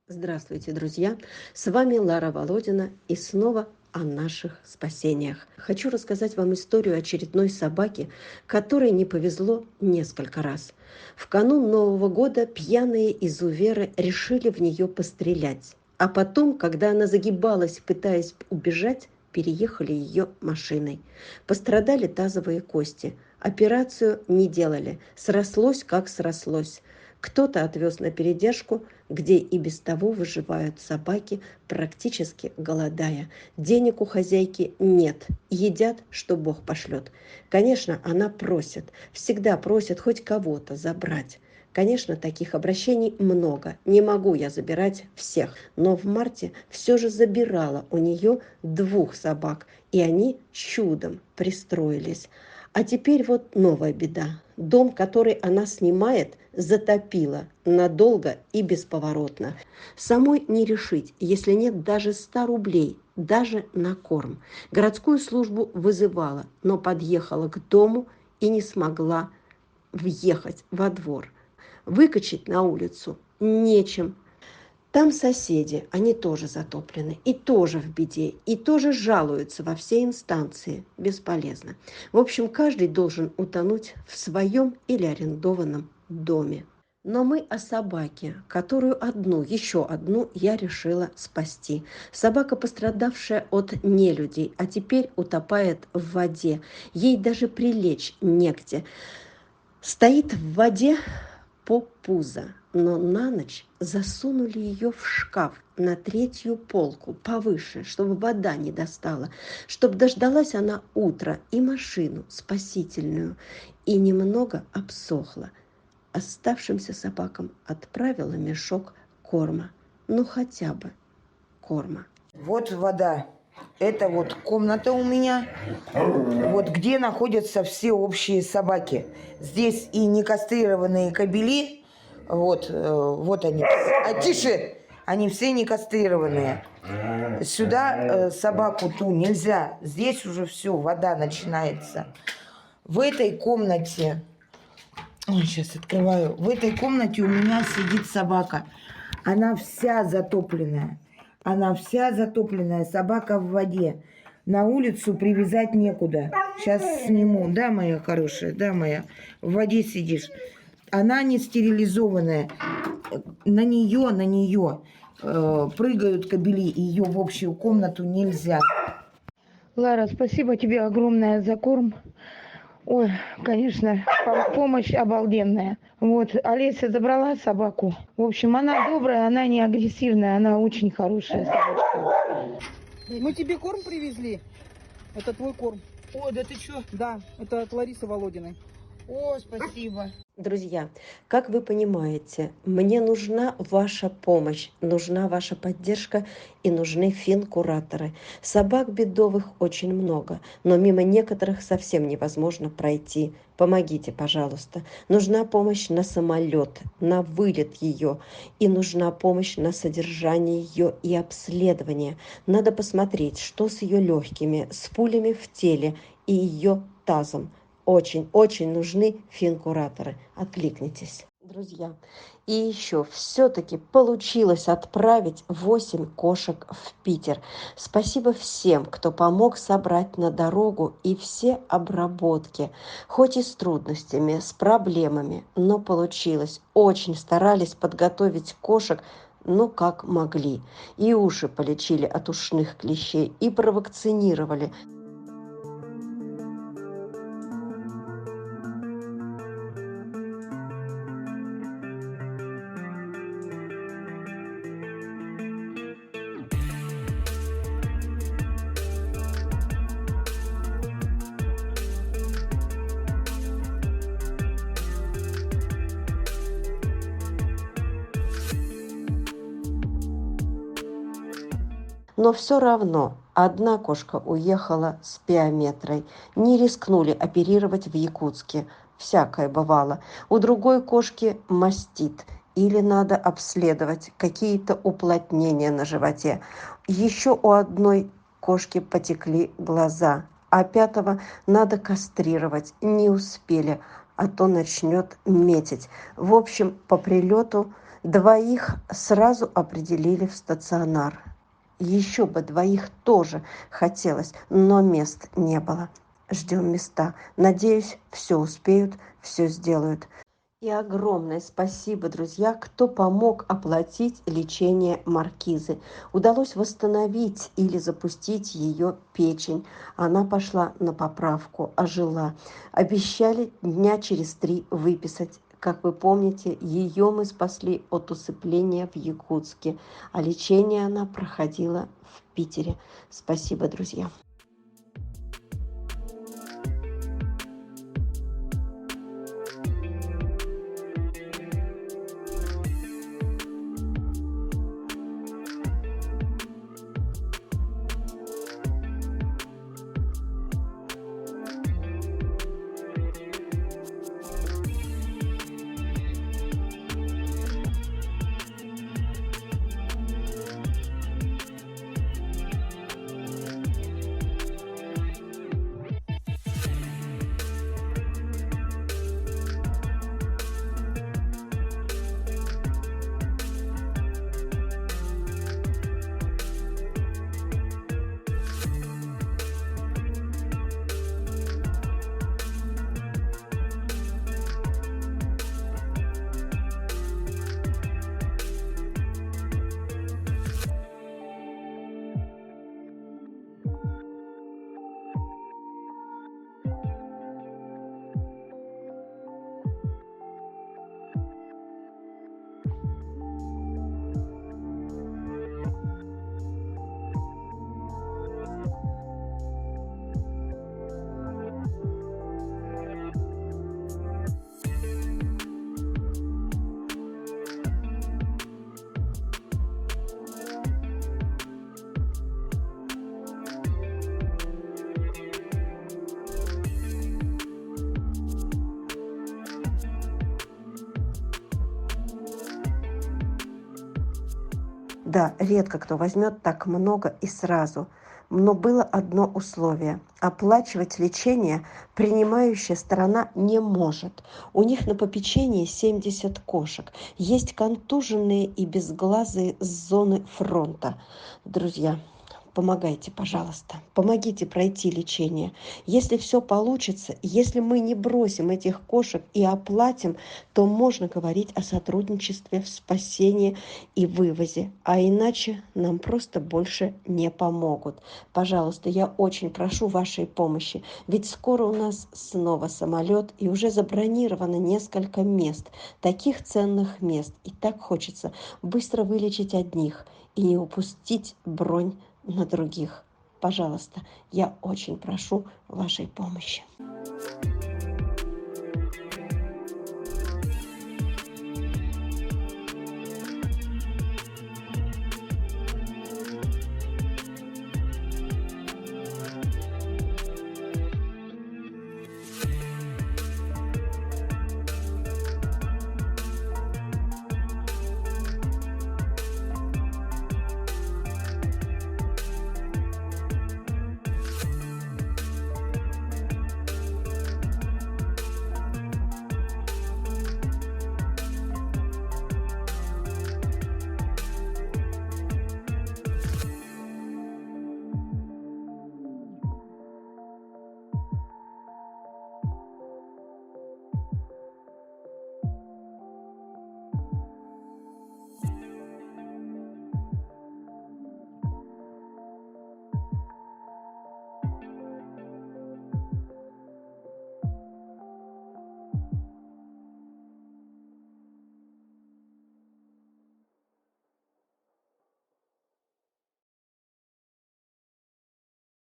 Здравствуйте, друзья! С вами Лара Володина и снова о наших спасениях. Хочу рассказать вам историю очередной собаки, которой не повезло несколько раз. В канун Нового года пьяные изуверы решили в нее пострелять, а потом, когда она загибалась, пытаясь убежать, переехали ее машиной. Пострадали тазовые кости. Операцию не делали. Срослось, как срослось. Кто-то отвез на передержку, где и без того выживают собаки, практически голодая. Денег у хозяйки нет, едят, что Бог пошлет. Конечно, она просит, всегда просит хоть кого-то забрать. Конечно, таких обращений много, не могу я забирать всех, но в марте все же забирала у нее 2 собак, и они чудом пристроились. А теперь вот новая беда. Дом, который она снимает, затопило надолго и бесповоротно. Самой не решить, если нет даже 100 рублей, даже на корм. Городскую службу вызывала, но подъехала к дому и не смогла въехать во двор. Выкачать на улицу нечем. Там соседи, они тоже затоплены, и тоже в беде, и тоже жалуются во все инстанции. Бесполезно. В общем, каждый должен утонуть в своем или арендованном доме. Но мы о собаке, которую еще одну я решила спасти. Собака, пострадавшая от нелюдей, а теперь утопает в воде. Ей даже прилечь негде. Стоит в воде по пузо, но на ночь засунули ее в шкаф на 3-ю полку повыше, чтобы вода не достала, чтобы дождалась она утра и машину спасительную, и немного обсохла. Оставшимся собакам отправила мешок корма, ну хотя бы корма. Вот вода. Это вот комната у меня, вот где находятся все общие собаки. Здесь и некастрированные кобели, вот они. А тише! Они все некастрированные. Сюда собаку ту нельзя. Здесь уже все, вода начинается. В этой комнате, сейчас открываю, в этой комнате у меня сидит собака. Она вся затопленная. Собака в воде. На улицу привязать некуда. Сейчас сниму. Да, моя хорошая, да, моя. В воде сидишь. Она не стерилизованная. На нее прыгают кобели. Ее в общую комнату нельзя. Лара, спасибо тебе огромное за корм. Ой, конечно, помощь обалденная. Вот, Олеся забрала собаку. В общем, она добрая, она не агрессивная, она очень хорошая собачка. Мы тебе корм привезли. Это твой корм. О, да ты что? Да, это от Ларисы Володиной. О, спасибо. Друзья, как вы понимаете, мне нужна ваша помощь, нужна ваша поддержка и нужны фин-кураторы. Собак бедовых очень много, но мимо некоторых совсем невозможно пройти. Помогите, пожалуйста. Нужна помощь на самолет, на вылет ее, и нужна помощь на содержание ее и обследование. Надо посмотреть, что с ее легкими, с пулями в теле и ее тазом. Очень нужны фин-кураторы. Откликнитесь. Друзья, и еще все-таки получилось отправить 8 кошек в Питер. Спасибо всем, кто помог собрать на дорогу и все обработки. Хоть и с трудностями, с проблемами, но получилось. Очень старались подготовить кошек, ну, как могли. И уши полечили от ушных клещей, и провакцинировали. Но все равно одна кошка уехала с пиометрой. Не рискнули оперировать в Якутске. Всякое бывало. У другой кошки мастит. Или надо обследовать какие-то уплотнения на животе. Еще у одной кошки потекли глаза. А 5-го надо кастрировать. Не успели, а то начнет метить. В общем, по прилету 2 сразу определили в стационар. Еще бы 2 тоже хотелось, но мест не было. Ждем места. Надеюсь, все успеют, все сделают. И огромное спасибо, друзья, кто помог оплатить лечение Маркизы. Удалось восстановить или запустить ее печень. Она пошла на поправку, ожила. Обещали дня через 3 выписать. Как вы помните, ее мы спасли от усыпления в Якутске, а лечение она проходила в Питере. Спасибо, друзья. Да, редко кто возьмет так много и сразу. Но было одно условие. Оплачивать лечение принимающая сторона не может. У них на попечении 70 кошек. Есть контуженные и безглазые с зоны фронта. Друзья, помогайте, пожалуйста. Помогите пройти лечение. Если все получится, если мы не бросим этих кошек и оплатим, то можно говорить о сотрудничестве в спасении и вывозе. А иначе нам просто больше не помогут. Пожалуйста, я очень прошу вашей помощи. Ведь скоро у нас снова самолет, и уже забронировано несколько мест. Таких ценных мест. И так хочется быстро вылечить одних и не упустить бронь на других. Пожалуйста, я очень прошу вашей помощи.